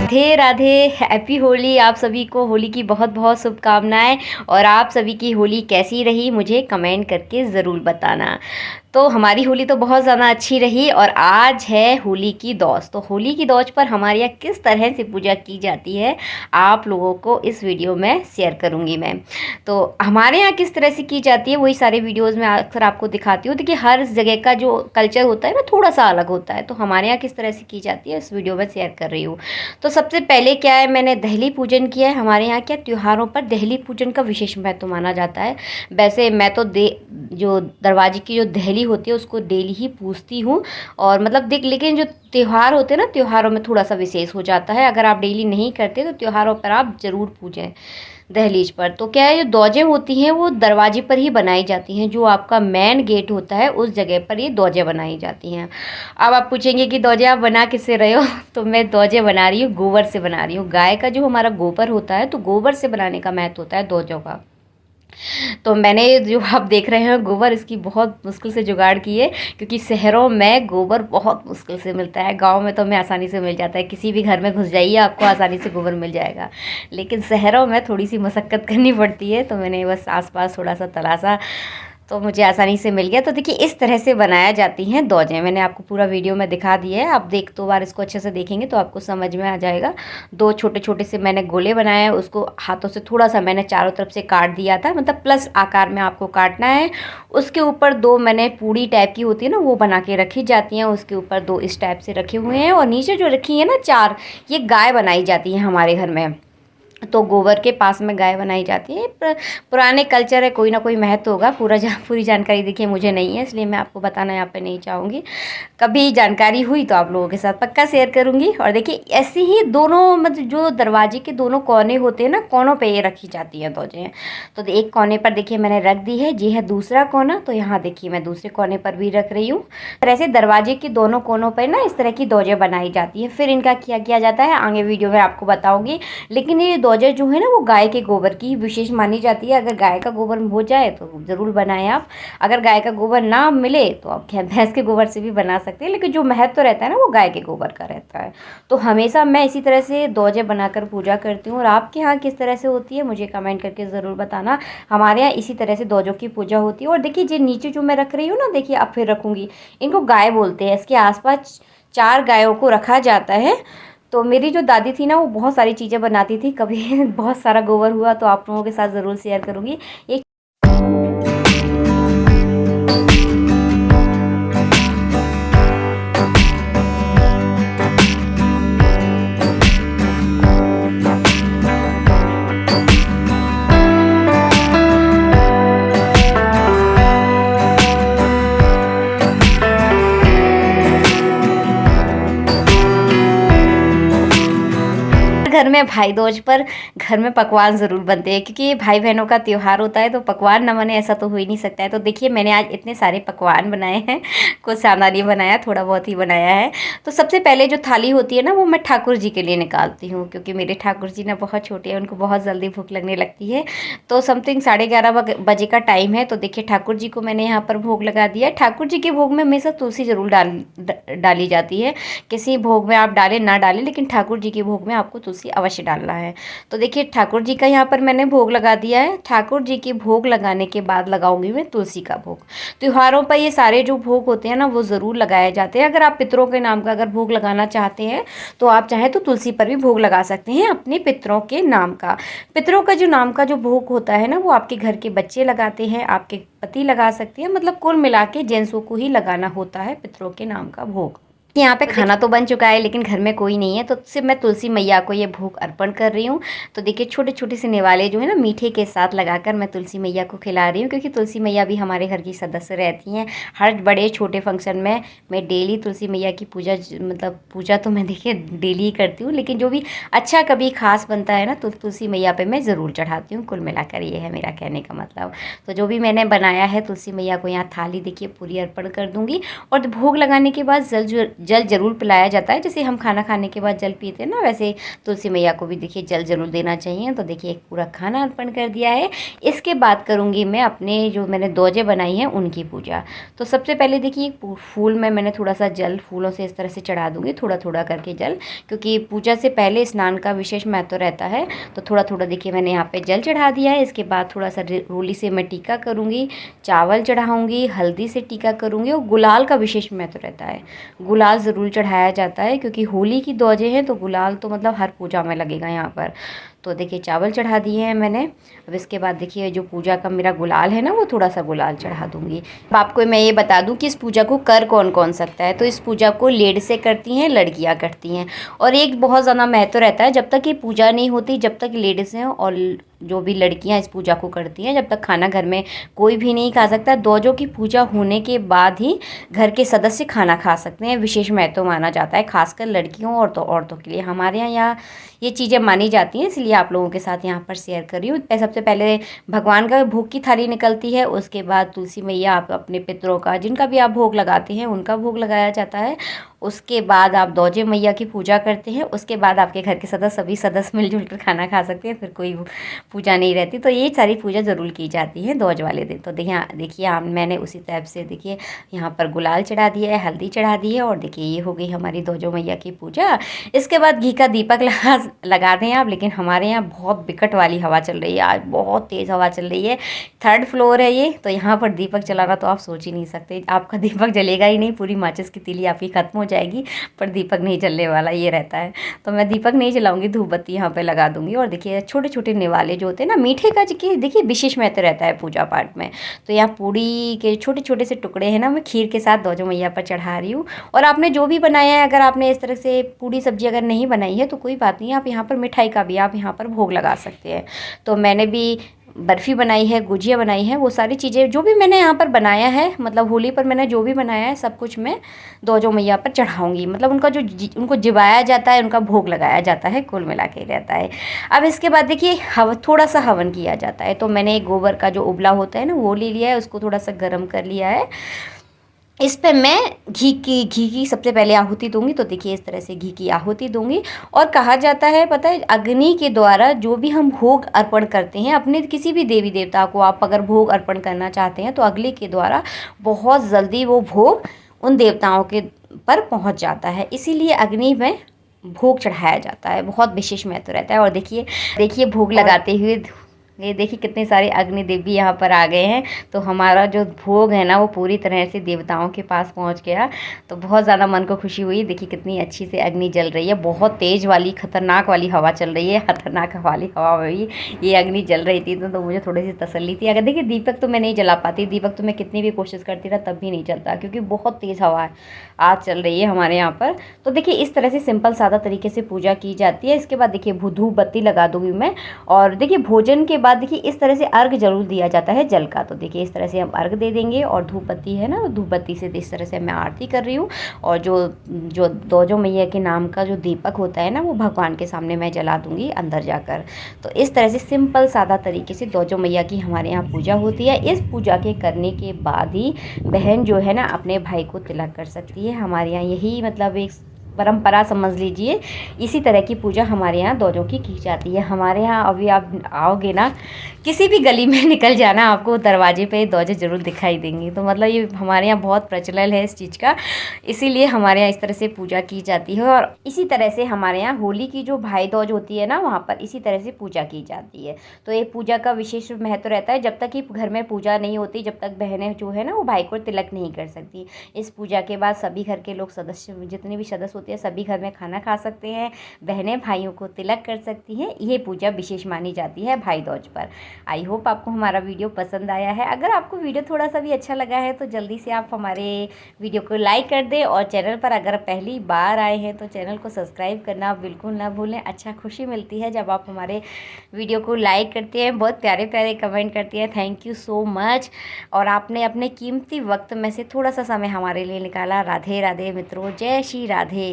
Radhe Radhe, happy Holi. आप सभी को होली की बहुत बहुत शुभकामनाएं। और आप सभी की होली कैसी रही मुझे कमेंट करके ज़रूर बताना। तो हमारी होली तो बहुत ज़्यादा अच्छी रही और आज है होली की दौज। तो होली की दौज पर हमारे यहाँ किस तरह से पूजा की जाती है आप लोगों को इस वीडियो में शेयर करूँगी मैं। तो हमारे यहाँ किस तरह से की जाती है वही सारे वीडियोज़ में अक्सर आपको दिखाती हूँ। देखिए हर जगह का जो कल्चर होता है ना थोड़ा सा अलग होता है। तो हमारे यहाँ किस तरह से की जाती है इस वीडियो में शेयर कर रही हूँ। तो सबसे पहले क्या है, मैंने दहली पूजन किया है। हमारे यहाँ क्या त्योहारों पर दहली पूजन का विशेष महत्व माना जाता है। वैसे मैं तो जो दरवाजे की जो दहली होती है उसको डेली ही पूजती हूँ। और मतलब देख, लेकिन जो त्यौहार होते हैं ना, त्योहारों में थोड़ा सा विशेष हो जाता है। अगर आप डेली नहीं करते तो त्योहारों पर आप ज़रूर पूजें दहलीज पर। तो क्या है, जो दौजें होती हैं वो दरवाजे पर ही बनाई जाती हैं। जो आपका मेन गेट होता है उस जगह पर ये दौजें बनाई जाती हैं। अब आप पूछेंगे कि दौजें आप बना किससे रहे हो तो मैं दौजें बना रही हूँ, गोबर से बना रही हूँ। गाय का जो हमारा गोबर होता है तो गोबर से बनाने का महत्व होता है दौजों का। तो मैंने जो आप देख रहे हैं गोबर, इसकी बहुत मुश्किल से जुगाड़ की है क्योंकि शहरों में गोबर बहुत मुश्किल से मिलता है। गांव में तो हमें आसानी से मिल जाता है, किसी भी घर में घुस जाइए आपको आसानी से गोबर मिल जाएगा। लेकिन शहरों में थोड़ी सी मशक्क़त करनी पड़ती है। तो मैंने बस आसपास थोड़ा सा तलाशा तो मुझे आसानी से मिल गया। तो देखिए इस तरह से बनाया जाती हैं दौजें। मैंने आपको पूरा वीडियो में दिखा दिया है। आप दो बार इसको अच्छे से देखेंगे तो आपको समझ में आ जाएगा। दो छोटे छोटे से मैंने गोले बनाए हैं, उसको हाथों से थोड़ा सा मैंने चारों तरफ से काट दिया था, मतलब प्लस आकार में आपको काटना है। उसके ऊपर दो मैंने पूड़ी टाइप की होती है ना वो बना के रखी जाती हैं, उसके ऊपर दो इस टाइप से रखे हुए हैं। और नीचे जो रखी है ना चार, ये गाय बनाई जाती है हमारे घर में। तो गोबर के पास में गाय बनाई जाती है। पुराने कल्चर है, कोई ना कोई महत्व होगा। पूरी जानकारी देखिए मुझे नहीं है, इसलिए मैं आपको बताना यहाँ पे नहीं चाहूँगी। कभी जानकारी हुई तो आप लोगों के साथ पक्का शेयर करूँगी। और देखिए ऐसे ही दोनों मतलब जो दरवाजे के दोनों कोने होते हैं ना, कोनों पे ये रखी जाती हैं दौजें। तो एक कोने पर देखिए मैंने रख दी है, ये है दूसरा कोना। तो यहाँ देखिए मैं दूसरे कोने पर भी रख रही हूँ। तरह से दरवाजे के दोनों कोनों पर ना इस तरह की दौजें बनाई जाती है। फिर इनका क्या किया जाता है आगे वीडियो में आपको बताऊँगी। लेकिन ये दौजें जो है ना वो गाय के गोबर की विशेष मानी जाती है। अगर गाय का गोबर हो जाए तो ज़रूर बनाएं आप। अगर गाय का गोबर ना मिले तो आप भैंस के गोबर से भी बना सकते हैं, लेकिन जो महत्व रहता है ना वो गाय के गोबर का रहता है। तो हमेशा मैं इसी तरह से दौजें बनाकर पूजा करती हूँ। और आपके यहाँ किस तरह से होती है मुझे कमेंट करके ज़रूर बताना। हमारे यहाँ इसी तरह से दौजों की पूजा होती है। और देखिए जो नीचे जो मैं रख रही हूँ ना, देखिए अब फिर रखूँगी, इनको गाय बोलते हैं। इसके आसपास 4 गायों को रखा जाता है। तो मेरी जो दादी थी ना वो बहुत सारी चीज़ें बनाती थी। कभी बहुत सारा गोबर हुआ तो आप लोगों के साथ ज़रूर शेयर करूँगी। एक घर में भाई दूज पर घर में पकवान ज़रूर बनते हैं क्योंकि ये भाई बहनों का त्यौहार होता है। तो पकवान न बने ऐसा तो हो ही नहीं सकता है। तो देखिए मैंने आज इतने सारे पकवान बनाए हैं, कुछ ज़्यादा नहीं बनाया, थोड़ा बहुत ही बनाया है। तो सबसे पहले जो थाली होती है ना वो मैं ठाकुर जी के लिए निकालती हूँ क्योंकि मेरे ठाकुर जी ना बहुत छोटे हैं, उनको बहुत जल्दी भूख लगने लगती है। तो समथिंग 11:30 बजे का टाइम है। तो देखिए ठाकुर जी को मैंने यहाँ पर भोग लगा दिया। ठाकुर जी के भोग में हमेशा तुलसी ज़रूर डाली जाती है। किसी भोग में आप डालें ना डालें, लेकिन ठाकुर जी के भोग में आपको तुलसी अवश्य डालना है। तो देखिए ठाकुर जी का यहाँ पर मैंने भोग लगा दिया है। ठाकुर जी के भोग लगाने के बाद लगाऊंगी मैं तुलसी का भोग। त्योहारों पर ये सारे जो भोग होते हैं ना वो ज़रूर लगाए जाते हैं। अगर आप पितरों के नाम का अगर भोग लगाना चाहते हैं तो आप चाहें तो तुलसी पर भी भोग लगा सकते हैं अपने पितरों के नाम का। पितरों का जो नाम का जो भोग होता है ना वो आपके घर के बच्चे लगाते हैं, आपके पति लगा सकते हैं। मतलब कुल मिला के जेंट्सों को ही लगाना होता है पितरों के नाम का भोग। यहाँ पे खाना तो बन चुका है लेकिन घर में कोई नहीं है, तो सिर्फ मैं तुलसी मैया को ये भोग अर्पण कर रही हूँ। तो देखिए छोटे छोटे से निवाले जो है ना मीठे के साथ लगाकर मैं तुलसी मैया को खिला रही हूँ क्योंकि तुलसी मैया भी हमारे घर की सदस्य रहती हैं। हर बड़े छोटे फंक्शन में मैं डेली तुलसी मैया की पूजा, मतलब पूजा तो मैं देखिए डेली ही करती हूँ, लेकिन जो भी अच्छा कभी खास बनता है ना तो तुलसी मैया पर मैं ज़रूर चढ़ाती हूँ। कुल मिलाकर ये है मेरा कहने का मतलब। तो जो भी मैंने बनाया है तुलसी मैया को यहाँ थाली देखिए पूरी अर्पण कर दूँगी। और भोग लगाने के बाद जल ज़रूर पिलाया जाता है। जैसे हम खाना खाने के बाद जल पीते हैं ना, वैसे तुलसी मैया को भी देखिए जल ज़रूर देना चाहिए। तो देखिए एक पूरा खाना अर्पण कर दिया है। इसके बाद करूँगी मैं अपने जो मैंने दोजे बनाई हैं उनकी पूजा। तो सबसे पहले देखिए फूल में मैंने थोड़ा सा जल फूलों से इस तरह से चढ़ा दूँगी, थोड़ा थोड़ा करके जल, क्योंकि पूजा से पहले स्नान का विशेष महत्व रहता है। तो थोड़ा थोड़ा देखिए मैंने यहाँ पे जल चढ़ा दिया है। इसके बाद थोड़ा सा रोली से मैं टीका करूँगी, चावल चढ़ाऊँगी, हल्दी से टीका करूँगी, और गुलाल का विशेष महत्व रहता है। गुलाल ज़रूर चढ़ाया जाता है, क्योंकि होली की दोजे हैं तो गुलाल तो मतलब हर पूजा में लगेगा यहाँ पर। तो देखिए चावल चढ़ा दिए हैं मैंने। अब इसके बाद देखिए जो पूजा का मेरा गुलाल है ना, वो थोड़ा सा गुलाल चढ़ा दूँगी। अब आपको मैं ये बता दूँ कि इस पूजा को कर कौन कौन सकता है। तो इस पूजा को लेडीज़ें करती हैं, लड़कियाँ करती हैं। और एक बहुत ज़्यादा महत्व रहता है, जब तक ये पूजा नहीं होती, जब तक लेडीज़ें और जो भी लड़कियां इस पूजा को करती हैं, जब तक खाना घर में कोई भी नहीं खा सकता। दोजों की पूजा होने के बाद ही घर के सदस्य खाना खा सकते हैं। विशेष महत्व माना जाता है, खासकर लड़कियों और तो औरतों के लिए। हमारे यहाँ ये चीज़ें मानी जाती हैं, इसलिए आप लोगों के साथ यहाँ पर शेयर कर रही हूँ। सबसे पहले भगवान का भोग की थाली निकलती है, उसके बाद तुलसी मैया, आप अपने पितरों का, जिनका भी आप भोग लगाते हैं, उनका भोग लगाया जाता है। उसके बाद आप दोजे मैया की पूजा करते हैं। उसके बाद आपके घर के सभी सदस्य मिलजुल कर खाना खा सकते हैं, फिर कोई पूजा नहीं रहती। तो ये सारी पूजा ज़रूर की जाती है दोज वाले दिन। तो देखिए मैंने उसी टाइप से देखिए यहाँ पर गुलाल चढ़ा दिया है, हल्दी चढ़ा दी है, और देखिए ये हो गई हमारी दोजो मैया की पूजा। इसके बाद घी का दीपक लगा दें आप। लेकिन हमारे यहाँ बहुत बिकट वाली हवा चल रही है, आज बहुत तेज़ हवा चल रही है। 3rd फ्लोर है ये, तो यहाँ पर दीपक जलाना तो आप सोच ही नहीं सकते। आपका दीपक जलेगा ही नहीं, पूरी माचिस की तीली आपकी ख़त्म हो जाएगी, पर दीपक नहीं जलने वाला, ये रहता है। तो मैं दीपक नहीं जलाऊंगी, धूप बत्ती यहाँ पे लगा दूंगी। और देखिए छोटे छोटे निवाले जो होते हैं ना, मीठे का जी देखिए विशेष महत्व रहता है पूजा पाठ में। तो यहाँ पूड़ी के छोटे छोटे से टुकड़े हैं ना, मैं खीर के साथ दोजो मैया पर चढ़ा रही हूँ। और आपने जो भी बनाया है, अगर आपने इस तरह से पूड़ी सब्जी अगर नहीं बनाई है तो कोई बात नहीं, आप यहाँ पर मिठाई का भी आप यहाँ पर भोग लगा सकते हैं। तो मैंने भी बर्फ़ी बनाई है, गुजिया बनाई है, वो सारी चीज़ें जो भी मैंने यहाँ पर बनाया है, मतलब होली पर मैंने जो भी बनाया है, सब कुछ मैं दोजो मैया पर चढ़ाऊँगी। मतलब उनका जो उनको जिवाया जाता है, उनका भोग लगाया जाता है, कुल मिला के रहता है। अब इसके बाद देखिए थोड़ा सा हवन किया जाता है। तो मैंने गोबर का जो उबला होता है ना, वो ले लिया है, उसको थोड़ा सा गर्म कर लिया है। इस पे मैं घी की सबसे पहले आहुति दूंगी। तो देखिए इस तरह से घी की आहुति दूंगी। और कहा जाता है, पता है, अग्नि के द्वारा जो भी हम भोग अर्पण करते हैं अपने किसी भी देवी देवता को, आप अगर भोग अर्पण करना चाहते हैं तो अग्नि के द्वारा बहुत जल्दी वो भोग उन देवताओं के पर पहुंच जाता है। इसीलिए अग्नि में भोग चढ़ाया जाता है, बहुत विशेष महत्व रहता है। और देखिए भोग लगाते हुए ये देखिए कितने सारे अग्नि देवी यहाँ पर आ गए हैं। तो हमारा जो भोग है ना, वो पूरी तरह से देवताओं के पास पहुँच गया। तो बहुत ज़्यादा मन को खुशी हुई। देखिए कितनी अच्छी से अग्नि जल रही है, बहुत तेज़ वाली खतरनाक वाली हवा चल रही है। खतरनाक वाली हवा में भी ये अग्नि जल रही थी, तो मुझे थोड़ी सी तसल्ली थी। अगर देखिए दीपक तो मैं नहीं जला पाती, दीपक तो मैं कितनी भी कोशिश करती रहा तब भी नहीं चलता, क्योंकि बहुत तेज़ हवा आज चल रही है हमारे यहाँ पर। तो देखिए इस तरह से सिंपल सादा तरीके से पूजा की जाती है। इसके बाद देखिए धूप बत्ती लगा दूँगी मैं। और देखिए भोजन के बाद देखिए इस तरह से अर्घ जरूर दिया जाता है जल का। तो देखिए इस तरह से हम अर्घ दे देंगे। और धूप बत्ती है ना, धूप बत्ती से इस तरह से मैं आरती कर रही हूँ। और जो दोजो मैया के नाम का जो दीपक होता है ना, वो भगवान के सामने मैं जला दूँगी अंदर जाकर। तो इस तरह से सिंपल सादा तरीके से दोजो मैया की हमारे यहाँ पूजा होती है। इस पूजा के करने के बाद ही बहन जो है ना अपने भाई को तिलक कर सकती है। हमारे यहाँ यही मतलब एक परंपरा समझ लीजिए। इसी तरह की पूजा हमारे यहाँ दोजों की जाती है। हमारे यहाँ अभी आप आओगे ना, किसी भी गली में निकल जाना, आपको दरवाजे पे दोजे ज़रूर दिखाई देंगी। तो मतलब ये हमारे यहाँ बहुत प्रचलन है इस चीज़ का, इसीलिए हमारे यहाँ इस तरह से पूजा की जाती है। और इसी तरह से हमारे यहाँ होली की जो भाई दोज होती है ना, वहाँ पर इसी तरह से पूजा की जाती है। तो ये पूजा का विशेष महत्व रहता है। जब तक कि घर में पूजा नहीं होती, जब तक बहनें जो है ना वो भाई को तिलक नहीं कर सकती। इस पूजा के बाद सभी घर के लोग सदस्य, जितने भी सदस्य होते हैं, सभी घर में खाना खा सकते हैं, बहनें भाइयों को तिलक कर सकती हैं। ये पूजा विशेष मानी जाती है भाई दोज पर। आई होप आपको हमारा वीडियो पसंद आया है। अगर आपको वीडियो थोड़ा सा भी अच्छा लगा है तो जल्दी से आप हमारे वीडियो को लाइक कर दें। और चैनल पर अगर पहली बार आए हैं तो चैनल को सब्सक्राइब करना बिल्कुल ना भूलें। अच्छा खुशी मिलती है जब आप हमारे वीडियो को लाइक करते हैं, बहुत प्यारे प्यारे कमेंट करते हैं। Thank you so much. और आपने अपने कीमती वक्त में से थोड़ा सा समय हमारे लिए निकाला। राधे राधे मित्रों, जय श्री राधे।